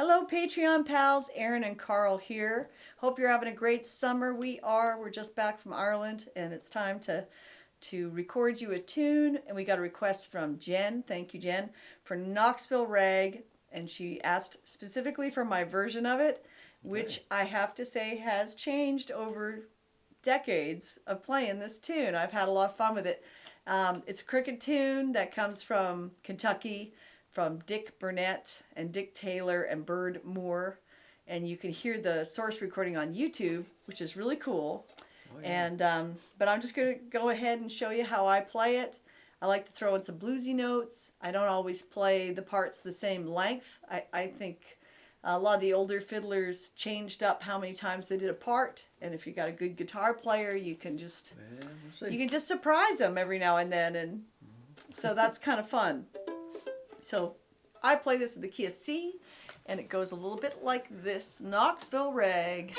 Hello, Patreon pals. Erynn and Carl here. Hope you're having a great summer. We are. We're just back from Ireland, and it's time to record you a tune. And we got a request from Jen. Thank you, Jen, for Knoxville Rag. And she asked specifically for my version of it, which I have to say has changed over decades of playing this tune. I've had a lot of fun with it. It's a cricket tune that comes from Kentucky, from Dick Burnett and Dick Taylor and Byrd. And you can hear the source recording on YouTube, which is really cool. Oh, yeah. And but I'm just going to go ahead and show you how I play it. I like to throw in some bluesy notes. I don't always play the parts the same length. I think a lot of the older fiddlers changed up how many times they did a part, and if you got a good guitar player, you can just surprise them every now and then, and so that's kind of fun. So I play this in the key of C, and it goes a little bit like this: Knoxville Rag.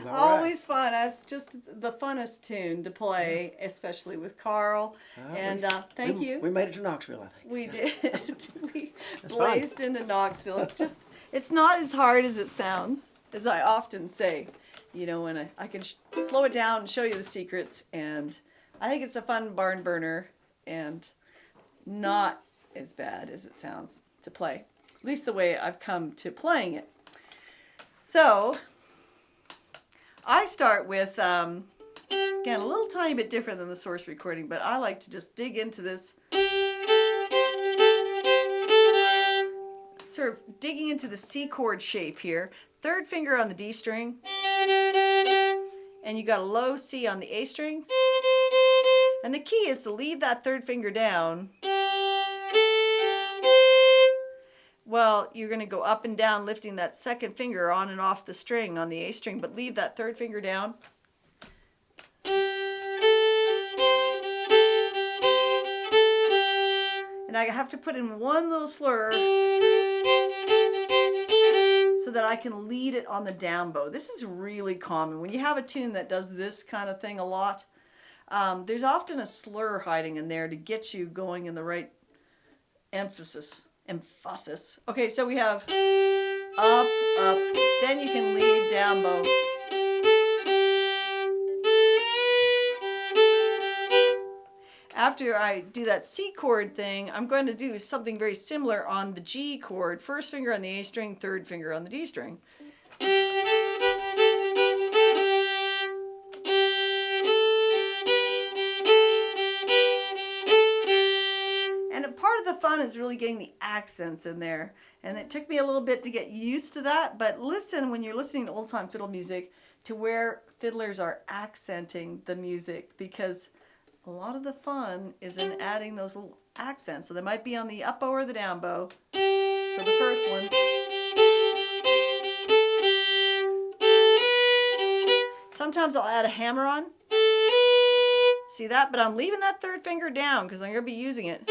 Always fun. That's just the funnest tune to play, especially with Carl. Thank you. We made it to Knoxville, I think. We did. We blazed into Knoxville. It's not as hard as it sounds, as I often say. You know, when I can slow it down and show you the secrets, and I think it's a fun barn burner and not as bad as it sounds to play. At least the way I've come to playing it. So I start with, again, a little tiny bit different than the source recording, but I like to just dig into this, sort of digging into the C chord shape here. Third finger on the D string, and you got a low C on the A string. And the key is to leave that third finger down. Well, you're going to go up and down, lifting that second finger on and off the string on the A string, but leave that third finger down. And I have to put in one little slur so that I can lead it on the down bow. This is really common. When you have a tune that does this kind of thing a lot, there's often a slur hiding in there to get you going in the right emphasis. Okay, so we have up, up, then you can lead down bow. After I do that C chord thing, I'm going to do something very similar on the G chord. First finger on the A string, third finger on the D string. And part of the fun is was really getting the accents in there. And it took me a little bit to get used to that. But listen, when you're listening to old time fiddle music, to where fiddlers are accenting the music, because a lot of the fun is in adding those little accents. So they might be on the up bow or the down bow. So the first one. Sometimes I'll add a hammer on. See that? But I'm leaving that third finger down because I'm going to be using it.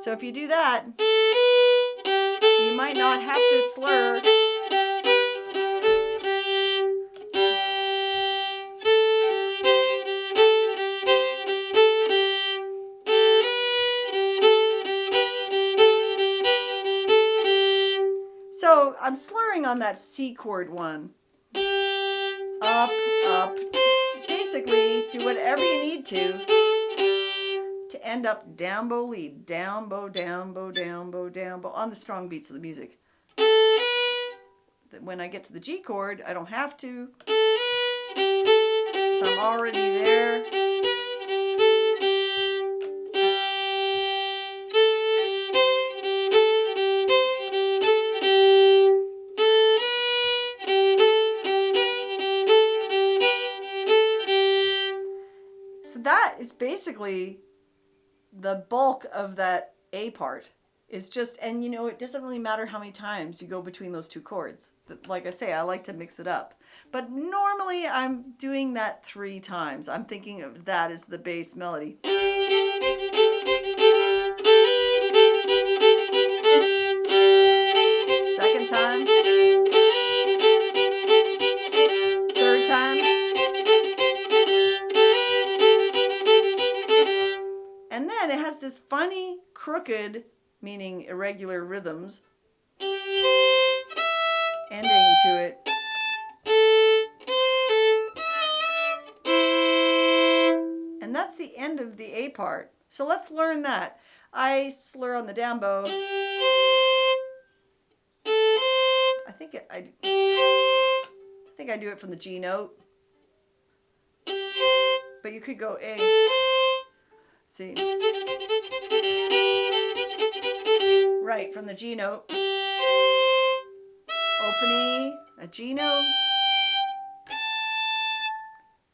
So if you do that, you might not have to slur. So I'm slurring on that C chord one. Up, up. Basically, do whatever you need to end up down bow lead. Down bow, down bow, down bow, down bow, on the strong beats of the music. When I get to the G chord, I don't have to. So I'm already there. So that is basically the bulk of that A part. Is just, and you know, it doesn't really matter how many times you go between those two chords. Like I say, I like to mix it up. But normally I'm doing that 3 times. I'm thinking of that as the bass melody. Second time. Third time. And then it has this funny, crooked, meaning irregular rhythms, ending to it. And that's the end of the A part. So let's learn that. I slur on the down bow. I think I do it from the G note. But you could go A. See. Right, from the G note. Opening, a G note.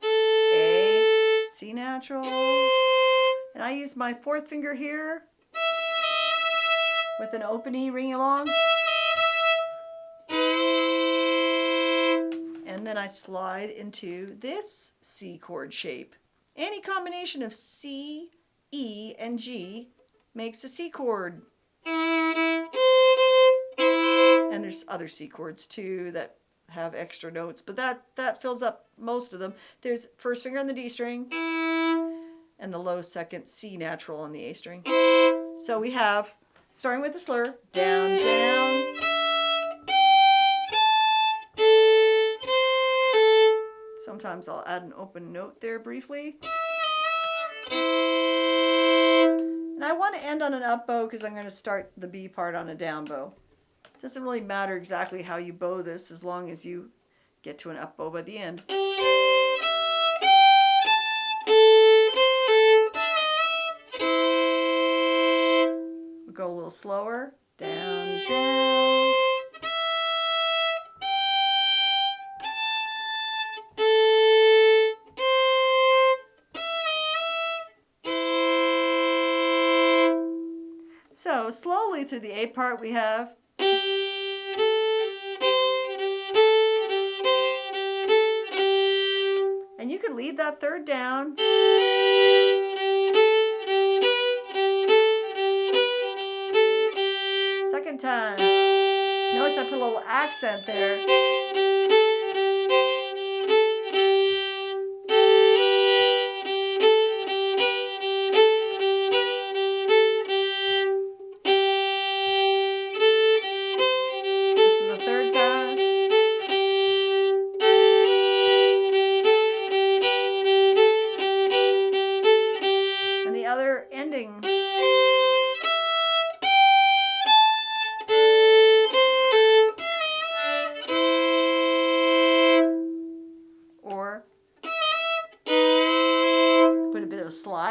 A, C natural. And I use my 4th finger here with an opening ringing along. And then I slide into this C chord shape. Any combination of C, E, and G makes a C chord. And there's other C chords too that have extra notes, but that fills up most of them. There's first finger on the D string and the low second C natural on the A string. So we have, starting with the slur, down, down. Sometimes I'll add an open note there briefly. And I want to end on an up bow because I'm going to start the B part on a down bow. It doesn't really matter exactly how you bow this as long as you get to an up bow by the end. We'll go a little slower. Down, down. So slowly through the A part we have. And you can leave that third down. Second time. Notice I put a little accent there. This is the third time. And the other ending.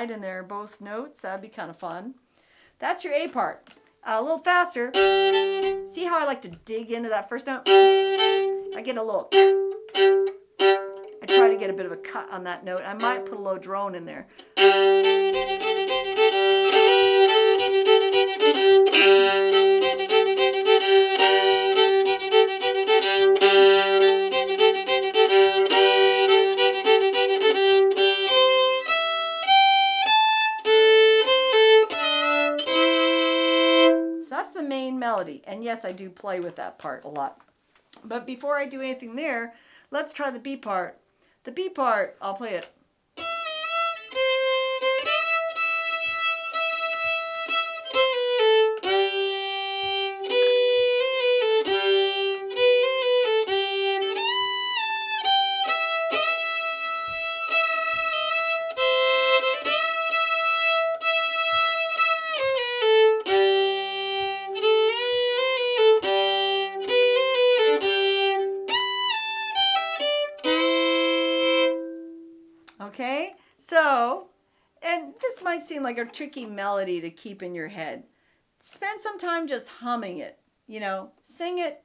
slide in there both notes. That'd be kind of fun. That's your A part. A little faster. See how I like to dig into that first note? I get a little, I try to get a bit of a cut on that note. I might put a low drone in there. The main melody, and yes, I do play with that part a lot. But before I do anything there, let's try the B part. The B part, I'll play it. Okay, so, and this might seem like a tricky melody to keep in your head. Spend some time just humming it, you know, sing it,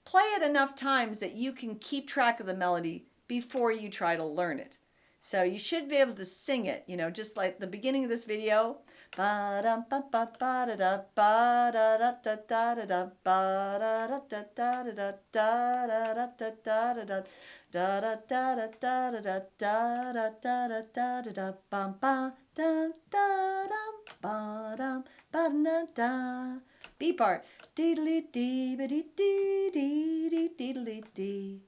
play it enough times that you can keep track of the melody before you try to learn it. So you should be able to sing it, you know, just like the beginning of this video. Da da da da da da da da da da da da bum ba dum da dum ba dum ba da da. B part. Deedly dee ba dee dee dee dee deedly dee.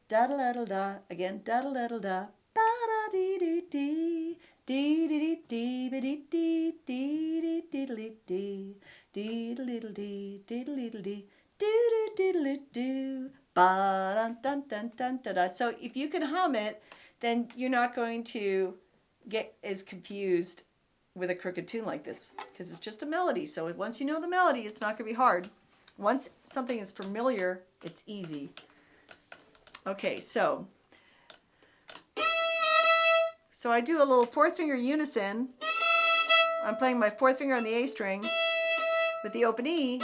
Da da da da. Again. Da da da da. Ba da dee dee dee. Dee dee dee dee ba dee dee dee dee deedly dee. Deedly dee deedly dee. Do do diddly do. Ba dun dun dun dun da. So if you can hum it, then you're not going to get as confused with a crooked tune like this, because it's just a melody. So once you know the melody, it's not going to be hard. Once something is familiar, it's easy. Okay, so I do a little fourth finger unison. I'm playing my fourth finger on the A string with the open E,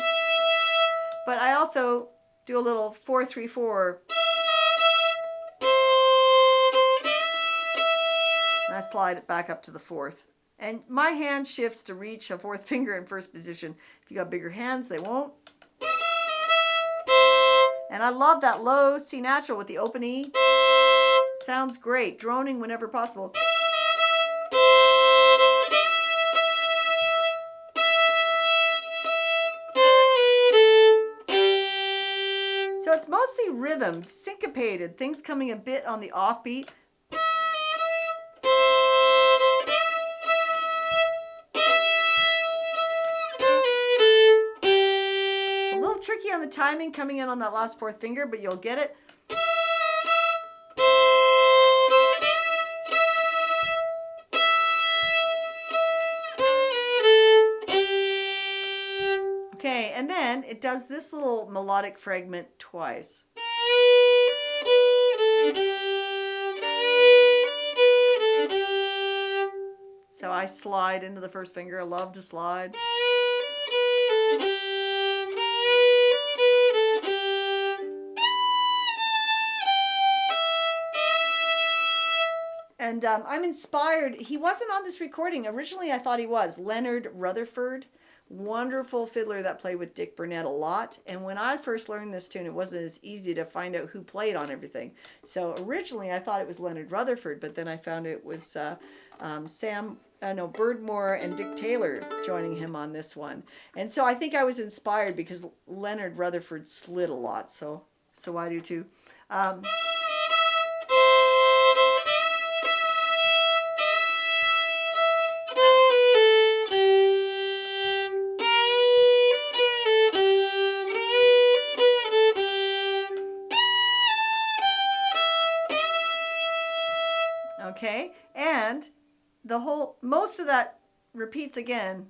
but I also do a little 4-3-4. And I slide it back up to the fourth. And my hand shifts to reach a fourth finger in first position. If you got bigger hands, they won't. And I love that low C natural with the open E. Sounds great. Droning whenever possible. So it's mostly rhythm, syncopated, things coming a bit on the offbeat. It's a little tricky on the timing coming in on that last fourth finger, but you'll get it. Okay, and then it does this little melodic fragment twice. So I slide into the first finger. I love to slide. And I'm inspired. He wasn't on this recording. Originally, I thought he was. Leonard Rutherford. Wonderful fiddler that played with Dick Burnett a lot. And when I first learned this tune, it wasn't as easy to find out who played on everything. So originally I thought it was Leonard Rutherford, but then I found it was Byrd Moore and Dick Taylor joining him on this one. And so I think I was inspired because Leonard Rutherford slid a lot. So I do too. Okay, and most of that repeats again.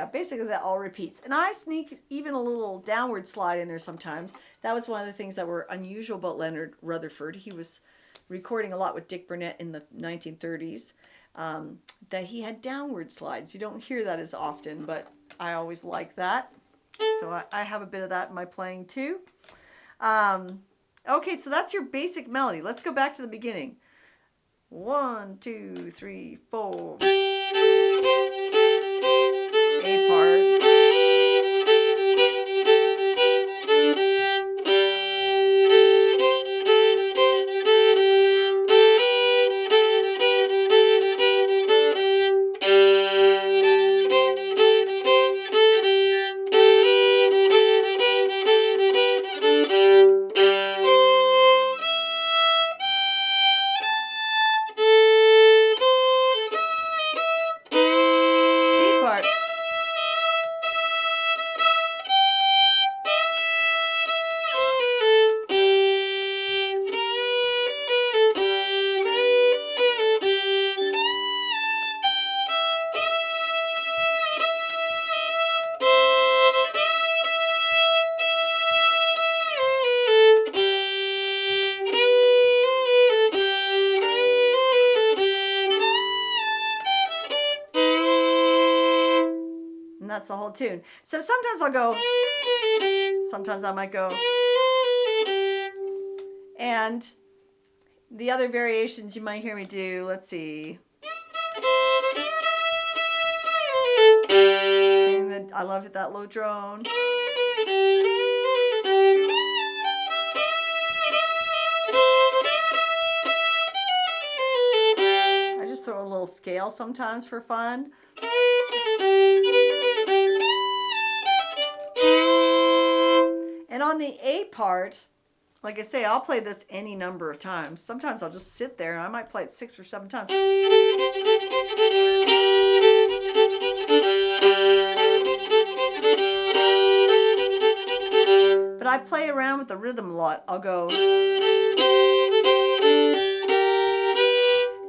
yeah, basically that all repeats. And I sneak even a little downward slide in there sometimes. That was one of the things that were unusual about Leonard Rutherford. He was recording a lot with Dick Burnett in the 1930s, that he had downward slides. You don't hear that as often, but I always like that. So I have a bit of that in my playing too. Okay, so that's your basic melody. Let's go back to the beginning. 1, 2, 3, 4. A part. B part. And that's the whole tune. So sometimes I'll go, sometimes I might go, and the other variations you might hear me do, let's see. And I love that low drone. I just throw a little scale sometimes for fun. And on the A part, like I say, I'll play this any number of times. Sometimes I'll just sit there and I might play it 6 or 7 times. But I play around with the rhythm a lot. I'll go,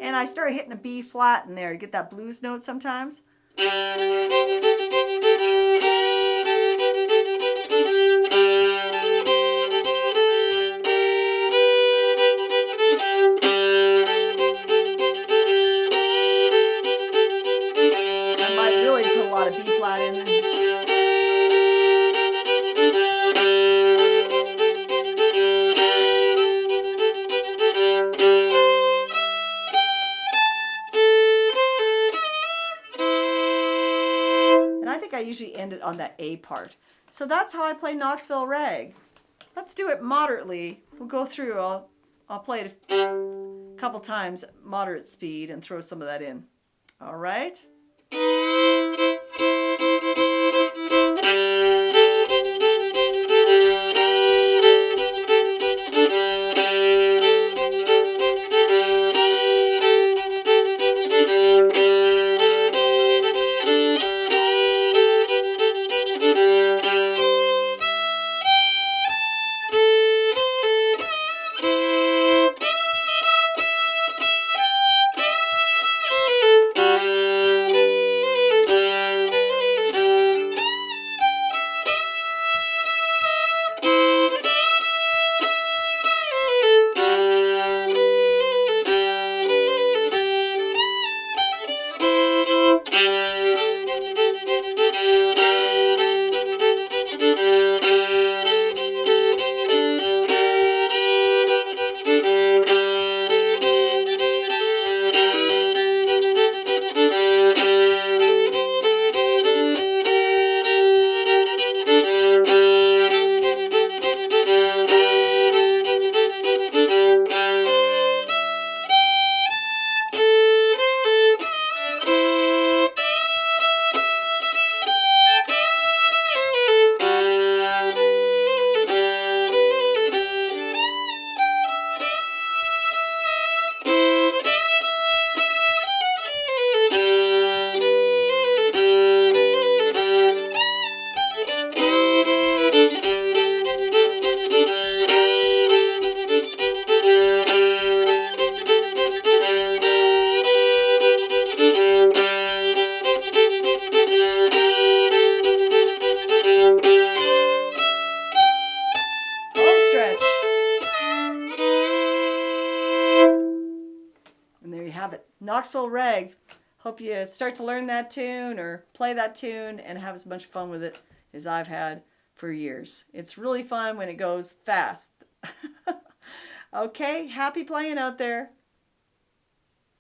and I start hitting a B flat in there to get that blues note sometimes. I might really put a lot of B flat in there. I usually end it on that A part. So that's how I play Knoxville Rag. Let's do it moderately. We'll go through. I'll play it a couple times at moderate speed and throw some of that in. All right. have it. Knoxville Rag. Hope you start to learn that tune or play that tune and have as much fun with it as I've had for years. It's really fun when it goes fast. Okay, happy playing out there.